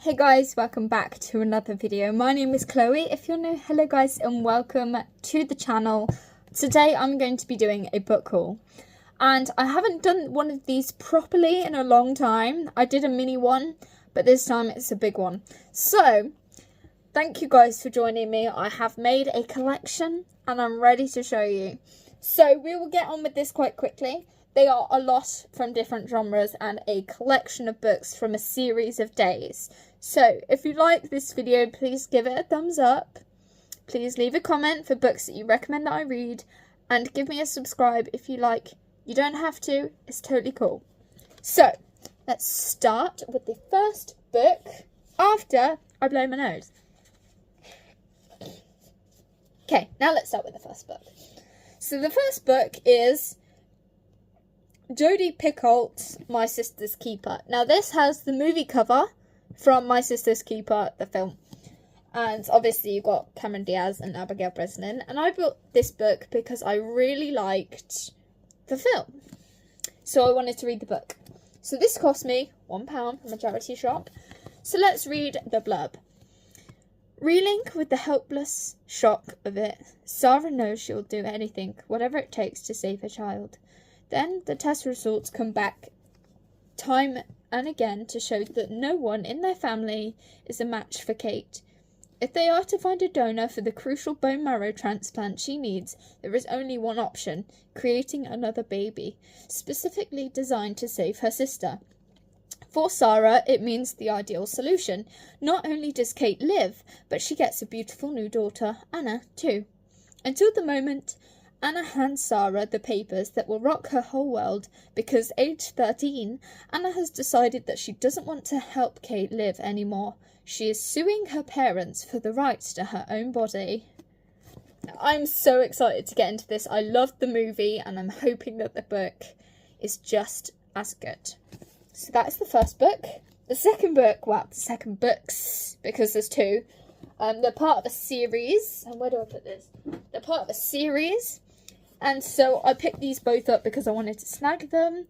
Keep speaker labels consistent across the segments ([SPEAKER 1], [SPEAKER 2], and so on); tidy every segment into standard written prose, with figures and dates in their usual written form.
[SPEAKER 1] Hey guys, welcome back to another video. My name is Chloe. If you're new, hello guys and welcome to the channel. Today I'm going to be doing a book haul. And I haven't done one of these properly in a long time. I did a mini one, but this time it's a big one. So, thank you guys for joining me. I have made a collection and I'm ready to show you. So we will get on with this quite quickly. They are a lot from different genres and a collection of books from a series of days. So, if you like this video, please give it a thumbs up. Please leave a comment for books that you recommend that I read. And give me a subscribe if you like. You don't have to, it's totally cool. So, let's start with the first book after I blow my nose. Okay, now let's start with the first book. So, the first book is Jodi Picoult's My Sister's Keeper. Now this has the movie cover from My Sister's Keeper, the film. And obviously you've got Cameron Diaz and Abigail Breslin. And I bought this book because I really liked the film. So I wanted to read the book. So this cost me £1 from a charity shop. So let's read the blurb. Reeling with the helpless shock of it, Sarah knows she'll do anything, whatever it takes to save her child. Then the test results come back time and again to show that no one in their family is a match for Kate. If they are to find a donor for the crucial bone marrow transplant she needs, there is only one option: creating another baby, specifically designed to save her sister. For Sarah, it means the ideal solution. Not only does Kate live, but she gets a beautiful new daughter, Anna, too. Until the moment Anna hands Sarah the papers that will rock her whole world, because aged 13, Anna has decided that she doesn't want to help Kate live anymore. She is suing her parents for the rights to her own body. I'm so excited to get into this. I loved the movie and I'm hoping that the book is just as good. So that is the first book. The second book, well, the second books, because there's two. They're part of a series. And where do I put this? They're part of a series. And so I picked these both up because I wanted to snag them.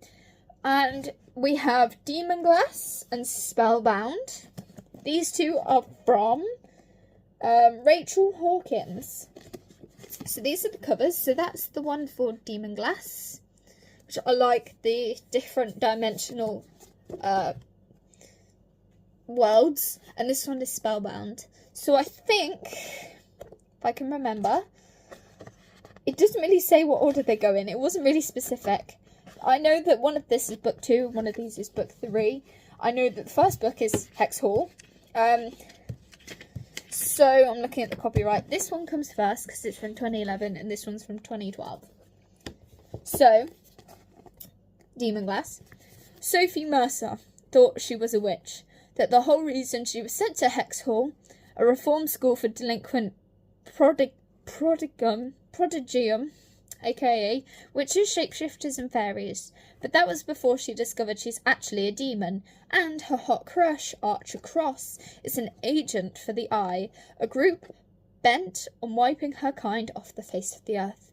[SPEAKER 1] And we have Demon Glass and Spellbound. These two are from Rachel Hawkins. So these are the covers. So that's the one for Demon Glass, which I like the different dimensional worlds. And this one is Spellbound. So I think, if I can remember, it doesn't really say what order they go in. It wasn't really specific. I know that one of this is book 2, one of these is book 3. I know that the first book is Hex Hall. So I'm looking at the copyright. This one comes first because it's from 2011 and this one's from 2012. So, Demon Glass. Sophie Mercer thought she was a witch. That the whole reason she was sent to Hex Hall, a reform school for delinquent prodigium, aka witches, shapeshifters and fairies. But that was before she discovered she's actually a demon, and her hot crush, Archer Cross, is an agent for the Eye, a group bent on wiping her kind off the face of the earth.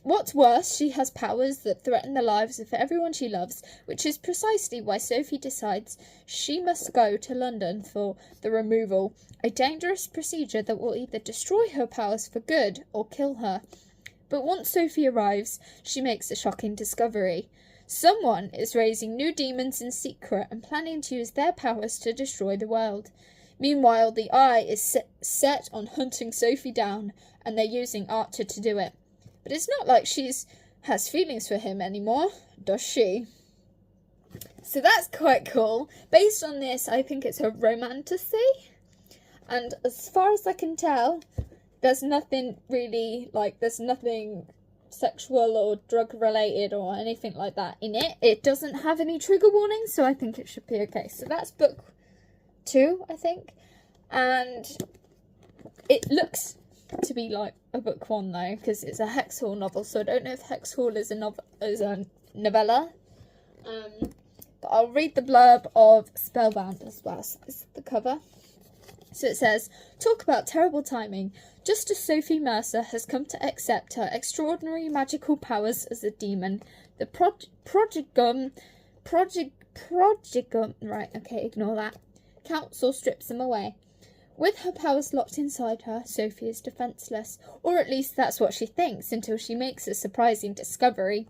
[SPEAKER 1] What's worse, she has powers that threaten the lives of everyone she loves, which is precisely why Sophie decides she must go to London for the removal, a dangerous procedure that will either destroy her powers for good or kill her. But once Sophie arrives, she makes a shocking discovery. Someone is raising new demons in secret and planning to use their powers to destroy the world. Meanwhile, the Eye is set on hunting Sophie down, and they're using Archer to do it. But it's not like she has feelings for him anymore, does she? So that's quite cool. Based on this, I think it's a romantasy. And as far as I can tell, there's nothing really, there's nothing sexual or drug related or anything like that in it. It doesn't have any trigger warnings, so I think it should be okay. So that's book 2, I think. And it looks to be like a book 1 though, because it's a Hex Hall novel, so I don't know if Hex Hall is a novella. But I'll read the blurb of Spellbound as well. So this is the cover. So it says, talk about terrible timing. Just as Sophie Mercer has come to accept her extraordinary magical powers as a demon, the prodigium, right, okay, ignore that, Council strips them away. With her powers locked inside her, Sophie is defenceless, or at least that's what she thinks until she makes a surprising discovery.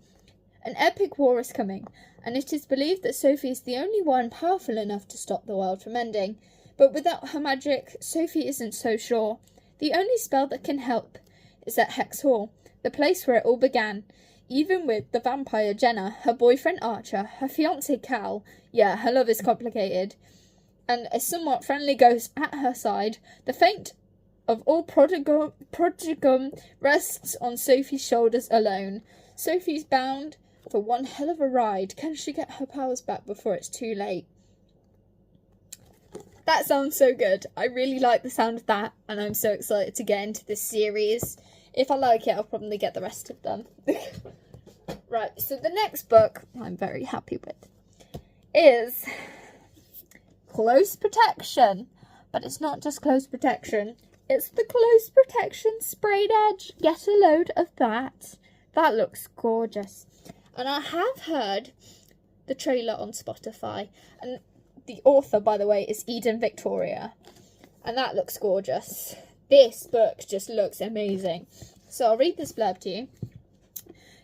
[SPEAKER 1] An epic war is coming, and it is believed that Sophie is the only one powerful enough to stop the world from ending. But without her magic, Sophie isn't so sure. The only spell that can help is at Hex Hall, the place where it all began. Even with the vampire Jenna, her boyfriend Archer, her fiancé Cal, yeah, her love is complicated, and a somewhat friendly ghost at her side, the fate of all prodigum rests on Sophie's shoulders alone. Sophie's bound for one hell of a ride. Can she get her powers back before it's too late? That sounds so good. I really like the sound of that, and I'm so excited to get into this series. If I like it, I'll probably get the rest of them. Right, so the next book I'm very happy with is Close Protection. But it's not just Close Protection. It's the Close Protection Sprayed Edge. Get a load of that. That looks gorgeous. And I have heard the trailer on Spotify. And the author, by the way, is Eden Victoria. And that looks gorgeous. This book just looks amazing. So I'll read this blurb to you.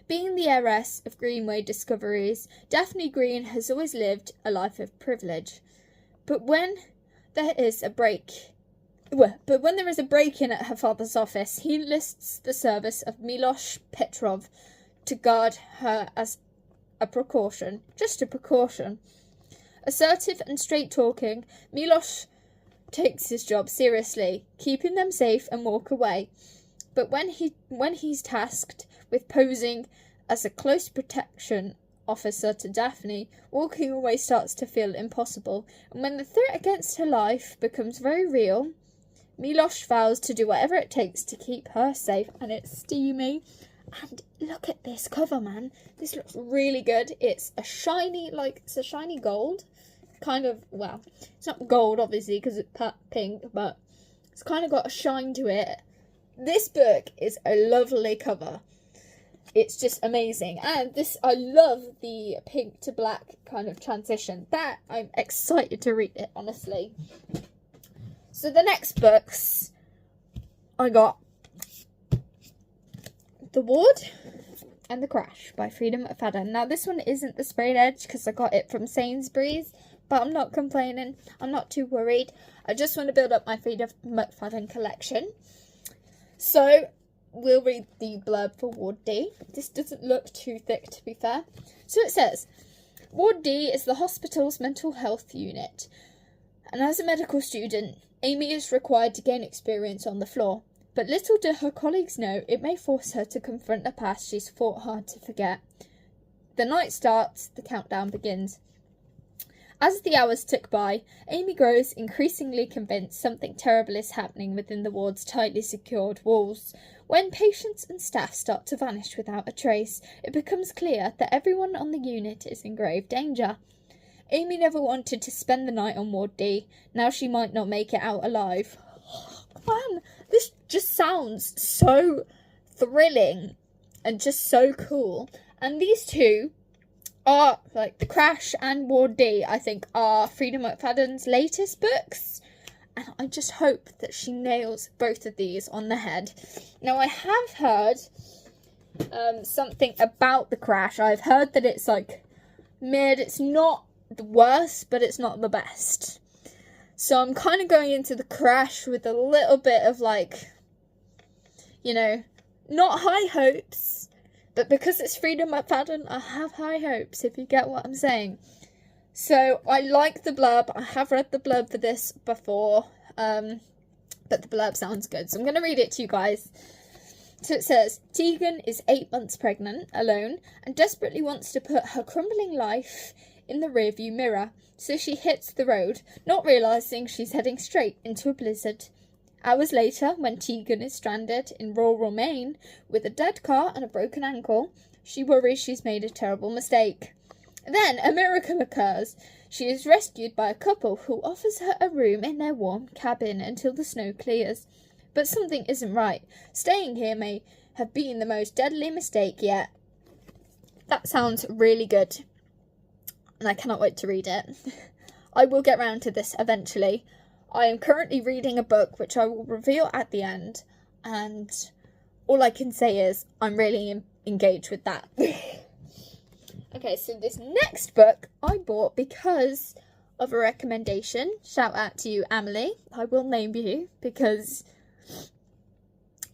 [SPEAKER 1] Being the heiress of Greenway discoveries, Daphne Green has always lived a life of privilege. But when there is a break-in at her father's office, he enlists the service of Miloš Petrov to guard her as a precaution. Just a precaution. Assertive and straight-talking, Miloš takes his job seriously, keeping them safe and walk away. But when he's tasked with posing as a close protection officer to Daphne, walking away starts to feel impossible, and when the threat against her life becomes very real, Miloš vows to do whatever it takes to keep her safe. And it's steamy. And look at this cover, man. This looks really good. It's a shiny gold. Kind of, well, it's not gold, obviously, because it's pink, but it's kind of got a shine to it. This book is a lovely cover. It's just amazing. And I love the pink to black kind of transition. That, I'm excited to read it, honestly. So the next books I got The Ward and The Crash by Frida McFadden. Now this one isn't the sprayed edge because I got it from Sainsbury's, but I'm not complaining. I'm not too worried. I just want to build up my Frida McFadden collection. So we'll read the blurb for Ward D. This doesn't look too thick, to be fair. So it says, Ward D is the hospital's mental health unit, and as a medical student, Amy is required to gain experience on the floor. But little do her colleagues know, it may force her to confront a past she's fought hard to forget. The night starts, the countdown begins. As the hours tick by, Amy grows increasingly convinced something terrible is happening within the ward's tightly secured walls. When patients and staff start to vanish without a trace, it becomes clear that everyone on the unit is in grave danger. Amy never wanted to spend the night on Ward D. Now she might not make it out alive. Oh, man, this just sounds so thrilling and just so cool. And these two are, like, The Crash and Ward D, I think, are Frida McFadden's latest books. And I just hope that she nails both of these on the head. Now, I have heard something about The Crash. I've heard that it's, like, mid. It's not the worst, but it's not the best. So I'm kind of going into The Crash with a little bit of, like, you know, not high hopes, but because it's Frida McFadden, I have high hopes, if you get what I'm saying. So I like the blurb. I have read the blurb for this before, but the blurb sounds good, so I'm going to read it to you guys. So it says, Tegan is 8 months pregnant, alone, and desperately wants to put her crumbling life in the rearview mirror, so she hits the road, not realising she's heading straight into a blizzard. Hours later, when Tegan is stranded in rural Maine with a dead car and a broken ankle, she worries she's made a terrible mistake. Then a miracle occurs. She is rescued by a couple who offers her a room in their warm cabin until the snow clears. But something isn't right. Staying here may have been the most deadly mistake yet. That sounds really good, and I cannot wait to read it. I will get round to this eventually. I am currently reading a book which I will reveal at the end, and all I can say is I'm really engaged with that. Okay, so this next book I bought because of a recommendation. Shout out to you, Emily. I will name you because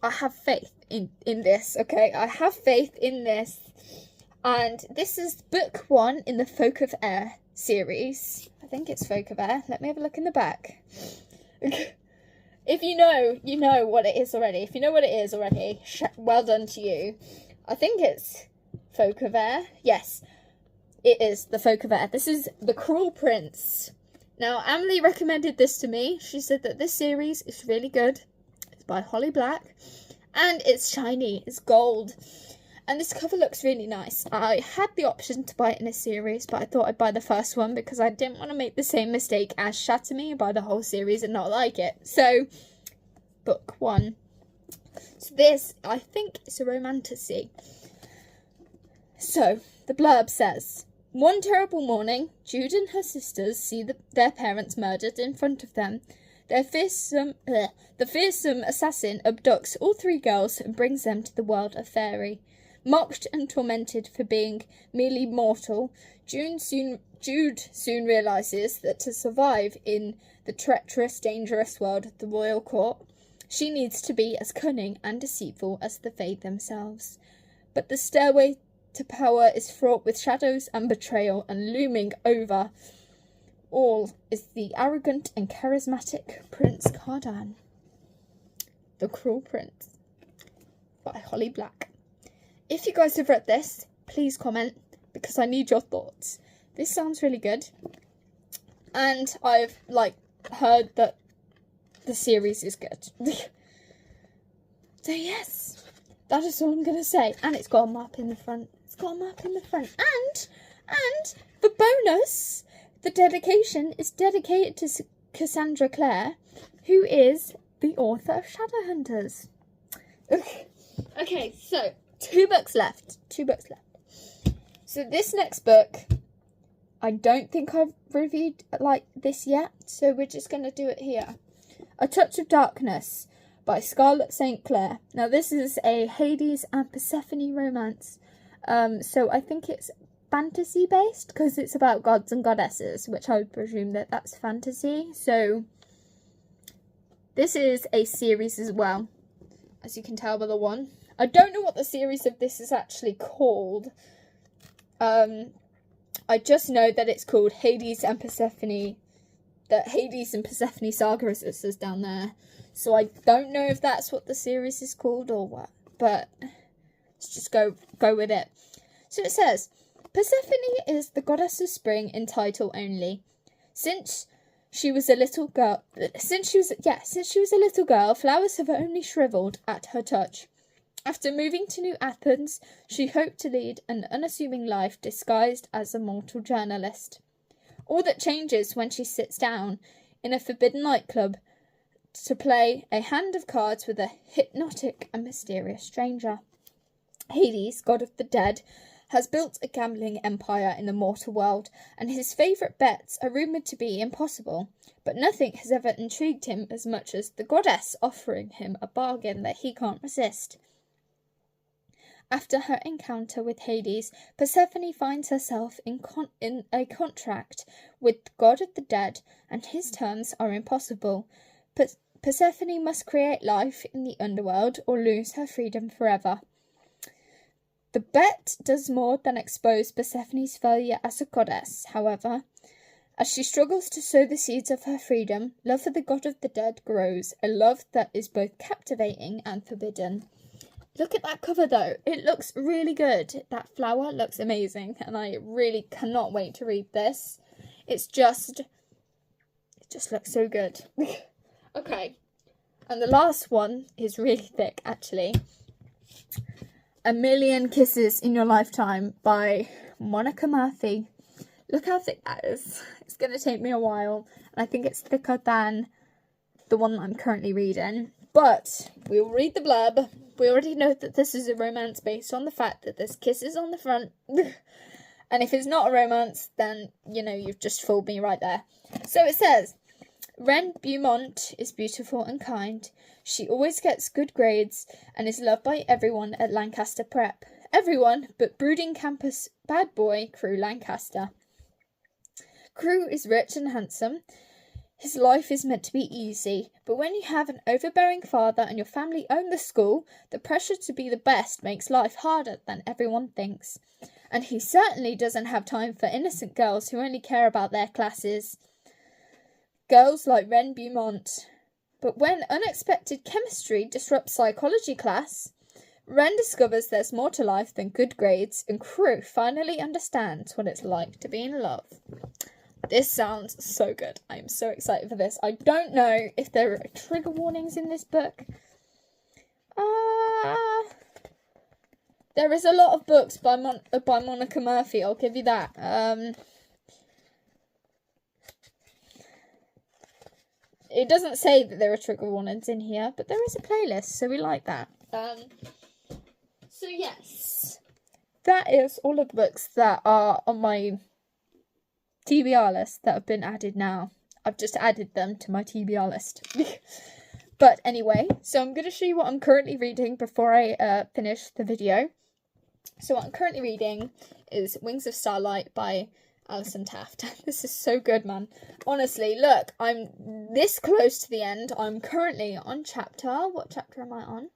[SPEAKER 1] I have faith in this, okay? I have faith in this. And this is book 1 in the Folk of Air series. I think it's Folk of Air. Let me have a look in the back. If you know, you know what it is already. If you know what it is already, well done to you. I think it's Folk of Air. Yes, it is the Folk of Air. This is The Cruel Prince. Now, Emily recommended this to me. She said that this series is really good. It's by Holly Black. And it's shiny. It's gold. And this cover looks really nice. I had the option to buy it in a series, but I thought I'd buy the first one because I didn't want to make the same mistake as Shatter Me and buy the whole series and not like it. So, book 1. So this, I think, is a romantasy. So, the blurb says, one terrible morning, Jude and her sisters see their parents murdered in front of them. The fearsome assassin abducts all 3 girls and brings them to the world of fairy. Mocked and tormented for being merely mortal, Jude soon realises that to survive in the treacherous, dangerous world of the royal court, she needs to be as cunning and deceitful as the Fae themselves. But the stairway to power is fraught with shadows and betrayal, and looming over all is the arrogant and charismatic Prince Cardan. The Cruel Prince by Holly Black. If you guys have read this, please comment because I need your thoughts. This sounds really good. And I've heard that the series is good. So yes, that is all I'm going to say. And it's got a map in the front. It's got a map in the front. And the bonus, the dedication is dedicated to Cassandra Clare, who is the author of Shadowhunters. Okay, so 2 books left. So this next book, I don't think I've reviewed this yet, so we're just going to do it here. A Touch of Darkness by Scarlett St. Clair. Now this is a Hades and Persephone romance. So I think it's fantasy based because it's about gods and goddesses, which I would presume that that's fantasy. So this is a series as well, as you can tell by the one. I don't know what the series of this is actually called. I just know that it's called Hades and Persephone. The Hades and Persephone saga, as it says down there. So I don't know if that's what the series is called or what. But let's just go with it. So it says, Persephone is the goddess of spring in title only. Since she was a little girl, flowers have only shriveled at her touch. After moving to New Athens, she hoped to lead an unassuming life disguised as a mortal journalist. All that changes when she sits down in a forbidden nightclub to play a hand of cards with a hypnotic and mysterious stranger. Hades, god of the dead, has built a gambling empire in the mortal world, and his favourite bets are rumoured to be impossible, but nothing has ever intrigued him as much as the goddess offering him a bargain that he can't resist. After her encounter with Hades, Persephone finds herself in a contract with the god of the dead, and his terms are impossible. Persephone must create life in the underworld or lose her freedom forever. The bet does more than expose Persephone's failure as a goddess, however. As she struggles to sow the seeds of her freedom, love for the god of the dead grows, a love that is both captivating and forbidden. Look at that cover though, it looks really good. That flower looks amazing and I really cannot wait to read this. It just looks so good. Okay, and the last one is really thick actually. A Million Kisses in Your Lifetime by Monica Murphy. Look how thick that is. It's going to take me a while and I think it's thicker than the one that I'm currently reading. But we'll read the blurb. We already know that this is a romance based on the fact that there's kisses on the front. And if it's not a romance, then, you know, you've just fooled me right there. So it says, Wren Beaumont is beautiful and kind. She always gets good grades and is loved by everyone at Lancaster Prep. Everyone but brooding campus bad boy Crew Lancaster. Crew is rich and handsome. His life is meant to be easy, but when you have an overbearing father and your family own the school, the pressure to be the best makes life harder than everyone thinks. And he certainly doesn't have time for innocent girls who only care about their classes. Girls like Wren Beaumont. But when unexpected chemistry disrupts psychology class, Wren discovers there's more to life than good grades, and Crew finally understands what it's like to be in love. This sounds so good. I am so excited for this. I don't know if there are trigger warnings in this book. There is a lot of books by Monica Murphy, I'll give you that. It doesn't say that there are trigger warnings in here, but there is a playlist, so we like that. So yes, that is all of the books that are on my TBR list that have been added now. I've just added them to my TBR list. But anyway, so I'm going to show you what I'm currently reading before I finish the video. So what I'm currently reading is Wings of Starlight by Alison Taft. This is so good, man. Honestly, look, I'm this close to the end. I'm currently on what chapter am I on?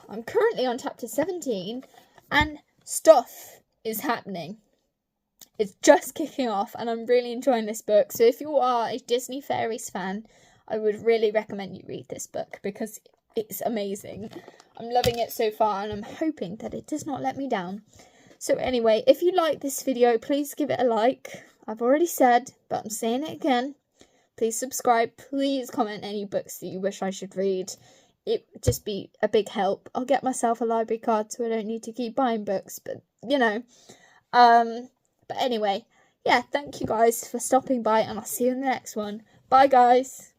[SPEAKER 1] I'm currently on chapter 17, and stuff is happening. It's just kicking off, and I'm really enjoying this book. So if you are a Disney Fairies fan, I would really recommend you read this book because it's amazing. I'm loving it so far, and I'm hoping that it does not let me down. So anyway, if you like this video, please give it a like. I've already said, but I'm saying it again. Please subscribe. Please comment any books that you wish I should read. It would just be a big help. I'll get myself a library card so I don't need to keep buying books, but you know. But anyway, yeah, thank you guys for stopping by, and I'll see you in the next one. Bye guys.